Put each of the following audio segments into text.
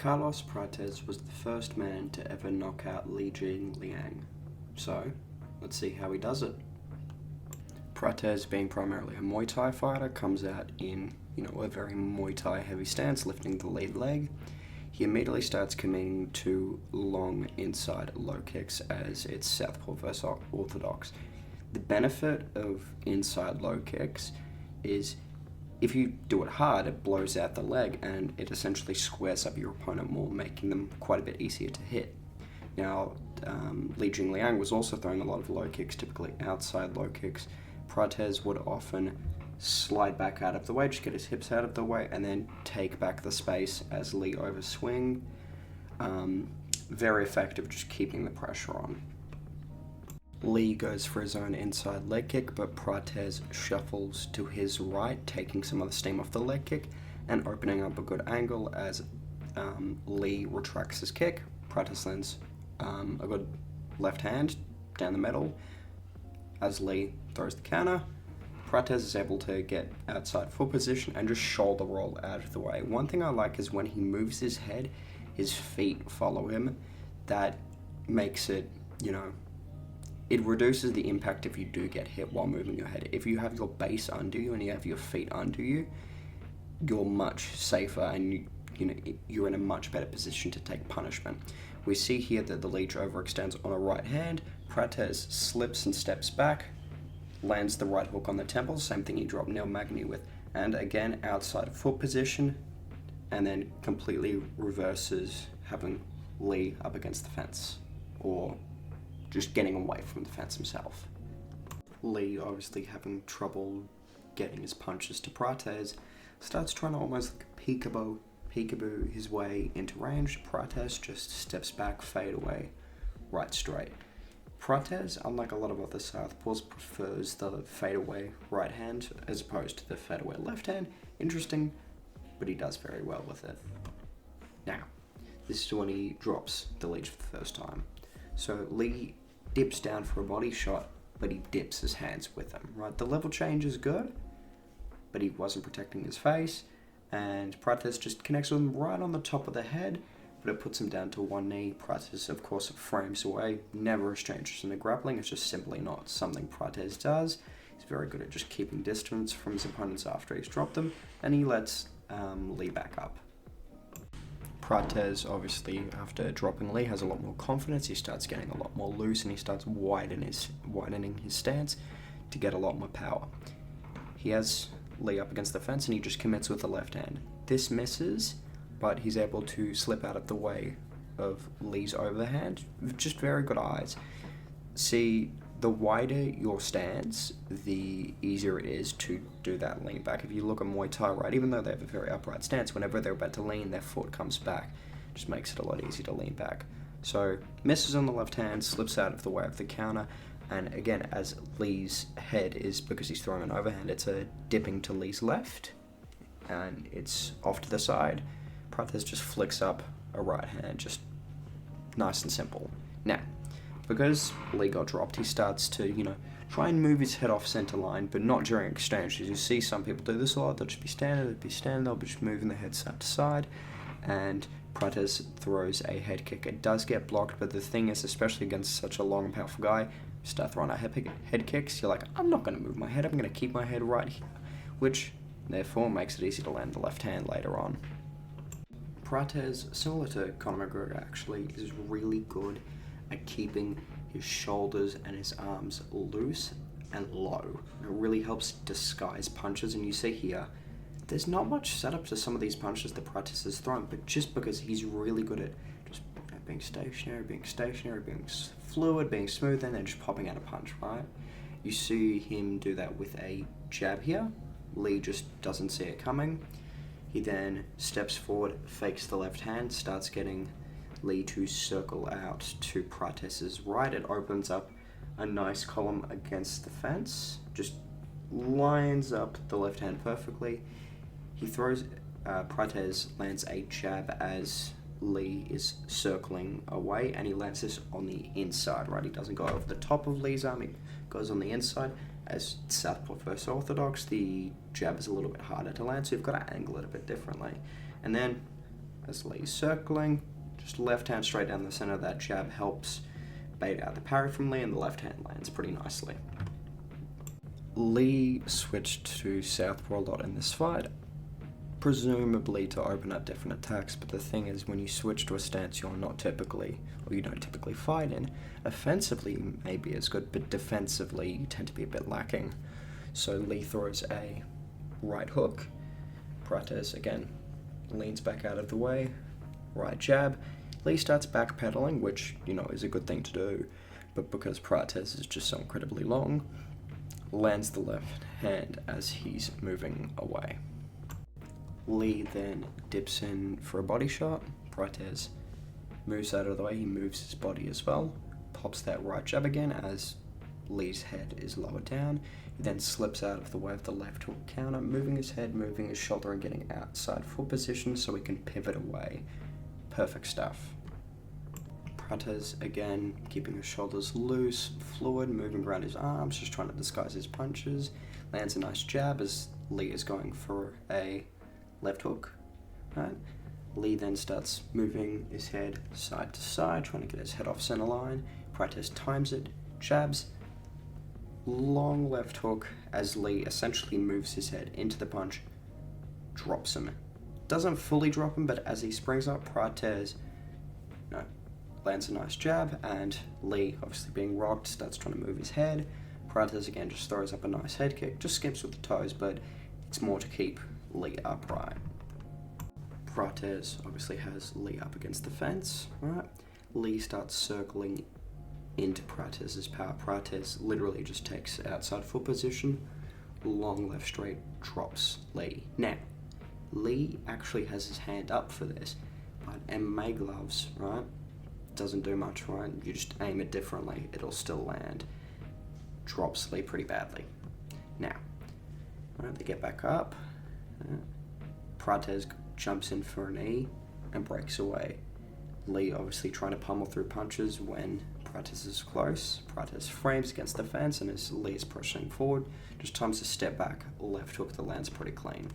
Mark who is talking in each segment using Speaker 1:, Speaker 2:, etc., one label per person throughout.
Speaker 1: Carlos Prates was the first man to ever knock out Jingliang. So, let's see how he does it. Prates, being primarily a Muay Thai fighter, comes out in, a very Muay Thai heavy stance, lifting the lead leg. He immediately starts committing to long inside low kicks as it's southpaw versus orthodox. The benefit of inside low kicks is if you do it hard, it blows out the leg and it essentially squares up your opponent more, making them quite a bit easier to hit. Now, Jingliang was also throwing a lot of low kicks, typically outside low kicks. Prates would often slide back out of the way, just get his hips out of the way, and then take back the space as Lee overswing. Very effective, just keeping the pressure on. Lee goes for his own inside leg kick, but Prates shuffles to his right, taking some of the steam off the leg kick and opening up a good angle as Lee retracts his kick. Prates lands a good left hand down the middle as Lee throws the counter. Prates is able to get outside foot position and just shoulder roll out of the way. One thing I like is when he moves his head, his feet follow him. That makes it, it reduces the impact if you do get hit while moving your head. If you have your base under you and you have your feet under you, you're much safer and you're in a much better position to take punishment. We see here that the leech overextends on a right hand. Prates slips and steps back, lands the right hook on the temple, same thing he dropped Neil Magny with, and again outside of foot position, and then completely reverses, having Lee up against the fence, or just getting away from the fence himself. Lee, obviously having trouble getting his punches to Prates, starts trying to almost peekaboo his way into range. Prates just steps back, fade away, right straight. Prates, unlike a lot of other southpaws, prefers the fadeaway right hand as opposed to the fadeaway left hand. Interesting, but he does very well with it. Now, this is when he drops the leech for the first time. So Lee dips down for a body shot, but he dips his hands with him, right? The level change is good, but he wasn't protecting his face, and Prates just connects with him right on the top of the head, but it puts him down to one knee. Prates, of course, frames away. Never a stranger in the grappling. It's just simply not something Prates does. He's very good at just keeping distance from his opponents after he's dropped them, and he lets Lee back up. Prates, obviously, after dropping Lee, has a lot more confidence. He starts getting a lot more loose, and he starts widening his stance to get a lot more power. He has Lee up against the fence, and he just commits with the left hand. This misses, but he's able to slip out of the way of Lee's overhand. Just very good eyes. See, the wider your stance, the easier it is to do that lean back. If you look at Muay Thai, right, even though they have a very upright stance, whenever they're about to lean, their foot comes back. Just makes it a lot easier to lean back. So, misses on the left hand, slips out of the way of the counter, and again, as Lee's head is, because he's throwing an overhand, it's a dipping to Lee's left, and it's off to the side. Prates just flicks up a right hand, just nice and simple. Now, because Lee got dropped, he starts to, try and move his head off center line, but not during exchanges. You see some people do this a lot. They'll just be standing, they'll be just moving their head side to side, and Prates throws a head kick. It does get blocked, but the thing is, especially against such a long and powerful guy, you start throwing out head kicks, you're like, I'm not going to move my head, I'm going to keep my head right here, which therefore makes it easy to land the left hand later on. Prates, similar to Conor McGregor actually, is really good at keeping his shoulders and his arms loose and low. It really helps disguise punches, and you see here, there's not much setup to some of these punches that Prates is throwing, but just because he's really good at just being stationary, being fluid, being smooth, and then just popping out a punch, right? You see him do that with a jab here. Lee just doesn't see it coming. He then steps forward, fakes the left hand, starts getting Lee to circle out to Prates' right. It opens up a nice column against the fence, just lines up the left hand perfectly. He throws, Prates lands a jab as Lee is circling away, and he lands this on the inside, right? He doesn't go over the top of Lee's arm, he goes on the inside. As southpaw versus orthodox, the jab is a little bit harder to land, so you've got to angle it a bit differently. And then as Lee's circling. Just left hand straight down the center. That jab helps bait out the parry from Lee, and the left hand lands pretty nicely. Lee switched to southpaw a lot in this fight, presumably to open up different attacks, but the thing is, when you switch to a stance you're not typically, or you don't typically fight in, offensively you may be as good, but defensively you tend to be a bit lacking. So Lee throws a right hook. Prates again leans back out of the way, right jab. Lee starts backpedaling, which, is a good thing to do, but because Prates is just so incredibly long, lands the left hand as he's moving away. Lee then dips in for a body shot. Prates moves out of the way, he moves his body as well, pops that right jab again as Lee's head is lower down. He then slips out of the way of the left hook counter, moving his head, moving his shoulder, and getting outside foot position so he can pivot away. Perfect stuff. Prates again, keeping his shoulders loose, fluid, moving around his arms, just trying to disguise his punches. Lands a nice jab as Lee is going for a left hook. Right. Lee then starts moving his head side to side, trying to get his head off center line. Prates times it, jabs, long left hook as Lee essentially moves his head into the punch, drops him. Doesn't fully drop him, but as he springs up, Prates lands a nice jab, and Lee, obviously being rocked, starts trying to move his head. Prates again just throws up a nice head kick, just skips with the toes, but it's more to keep Lee upright. Prates obviously has Lee up against the fence, right? Lee starts circling into Prates' power. Prates literally just takes outside foot position, long left straight, drops Lee. Now, Lee actually has his hand up for this, but MMA gloves, right, doesn't do much, right? You just aim it differently, it'll still land. Drops Lee pretty badly. Now, right, they get back up. Prates jumps in for a knee and breaks away. Lee obviously trying to pummel through punches when Prates is close. Prates frames against the fence, and as Lee is pushing forward, just times a step back, left hook that lands pretty clean.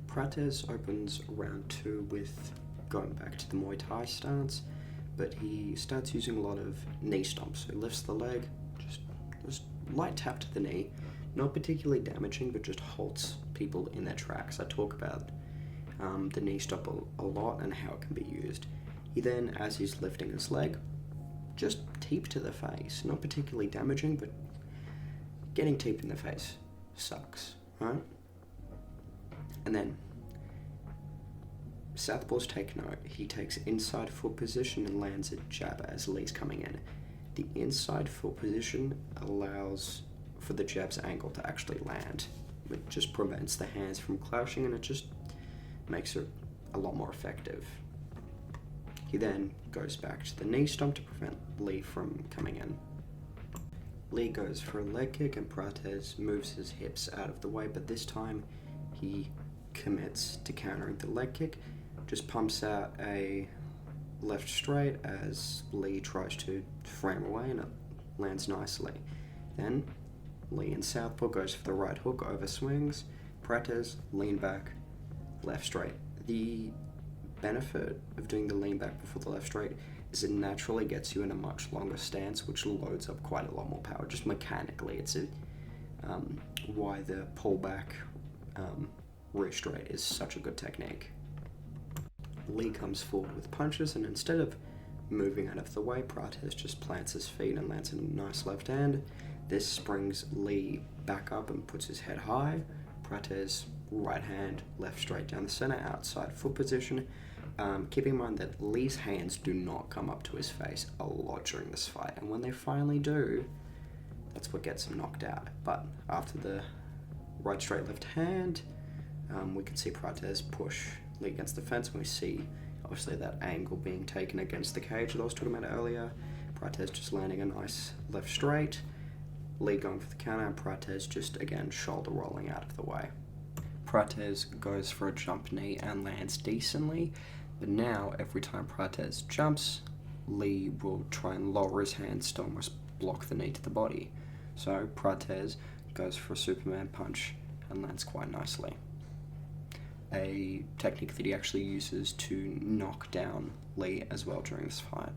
Speaker 1: Prates opens round 2 with going back to the Muay Thai stance, but he starts using a lot of knee stomps. So he lifts the leg, just light tap to the knee, not particularly damaging, but just halts people in their tracks. I talk about the knee stomp a lot and how it can be used. He then, as he's lifting his leg, just teep to the face. Not particularly damaging, but getting teeped in the face sucks, right? And then southpaws take note. He takes inside foot position and lands a jab as Lee's coming in. The inside foot position allows for the jab's angle to actually land. It just prevents the hands from clashing, and it just makes it a lot more effective. He then goes back to the knee stomp to prevent Lee from coming in. Lee goes for a leg kick, and Prates moves his hips out of the way, but this time he commits to countering the leg kick, just pumps out a left straight as Lee tries to frame away, and it lands nicely. Then Lee in southpaw goes for the right hook, over swings. Prates lean back, left straight. The benefit of doing the lean back before the left straight is it naturally gets you in a much longer stance, which loads up quite a lot more power. Just mechanically, it's why the pullback rear straight is such a good technique. Lee comes forward with punches, and instead of moving out of the way, Prates just plants his feet and lands a nice left hand. This brings Lee back up and puts his head high. Prates right hand, left straight down the center, outside foot position. Keep in mind that Lee's hands do not come up to his face a lot during this fight, and when they finally do, that's what gets him knocked out. But after the right straight left hand, we can see Prates push Lee against the fence, and we see obviously that angle being taken against the cage that I was talking about earlier. Prates just landing a nice left straight, Lee going for the counter, and Prates just again shoulder rolling out of the way. Prates goes for a jump knee and lands decently, but now every time Prates jumps, Lee will try and lower his hands to almost block the knee to the body. So Prates goes for a Superman punch and lands quite nicely. a technique that he actually uses to knock down Lee as well during this fight.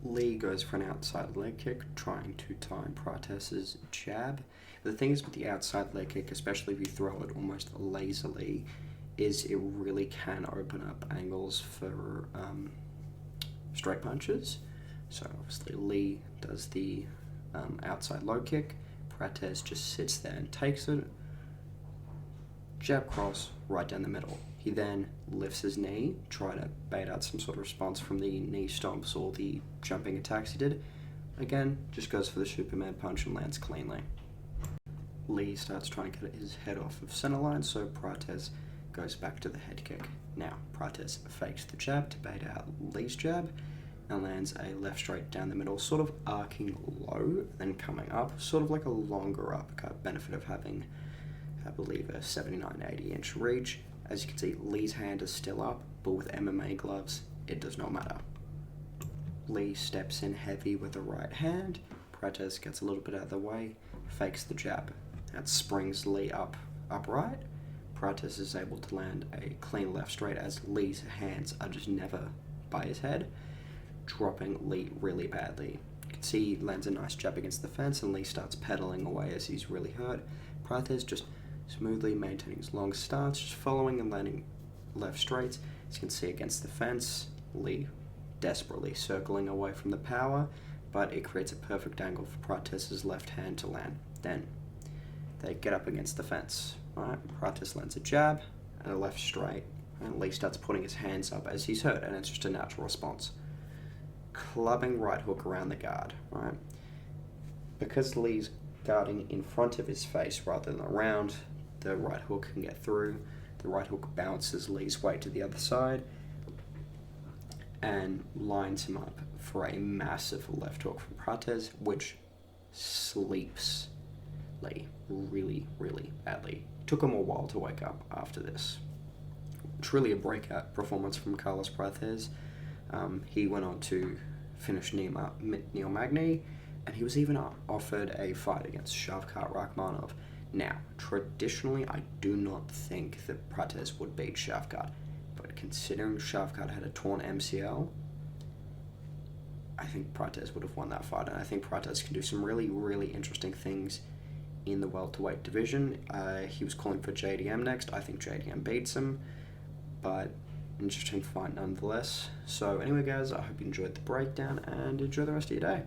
Speaker 1: Lee goes for an outside leg kick, trying to time Prates' jab. The thing is with the outside leg kick, especially if you throw it almost lazily, is it really can open up angles for straight punches. So obviously Lee does the outside low kick. Prates just sits there and takes it. Jab cross right down the middle. He then lifts his knee, try to bait out some sort of response from the knee stomps or the jumping attacks he did. Again, just goes for the Superman punch and lands cleanly. Lee starts trying to get his head off of center line, so Prates goes back to the head kick. Now, Prates fakes the jab to bait out Lee's jab and lands a left straight down the middle, sort of arcing low, then coming up, sort of like a longer uppercut, benefit of having, I believe, a 79-80 inch reach. As you can see, Lee's hand is still up, but with MMA gloves, it does not matter. Lee steps in heavy with the right hand. Prates gets a little bit out of the way, fakes the jab. That springs Lee up upright. Prates is able to land a clean left straight as Lee's hands are just never by his head, dropping Lee really badly. You can see he lands a nice jab against the fence and Lee starts pedaling away as he's really hurt. Prates just smoothly maintaining his long stance, just following and landing left straights. As you can see against the fence, Lee desperately circling away from the power, but it creates a perfect angle for Prates' left hand to land. Then they get up against the fence. Alright, Prates lands a jab and a left straight, and Lee starts putting his hands up as he's hurt, and it's just a natural response. Clubbing right hook around the guard. Right, because Lee's guarding in front of his face rather than around, the right hook can get through. The right hook bounces Lee's weight to the other side and lines him up for a massive left hook from Prates, which sleeps Lee really, really badly. Took him a while to wake up after this. Truly a breakout performance from Carlos Prates. He went on to finish Neil Magny, and he was even offered a fight against Shavkat Rakhmonov. Now, traditionally, I do not think that Prates would beat Shavkat, but considering Shavkat had a torn MCL, I think Prates would have won that fight, and I think Prates can do some really, really interesting things in the welterweight division. He was calling for JDM next. I think JDM beats him, but interesting fight nonetheless. So anyway, guys, I hope you enjoyed the breakdown and enjoy the rest of your day.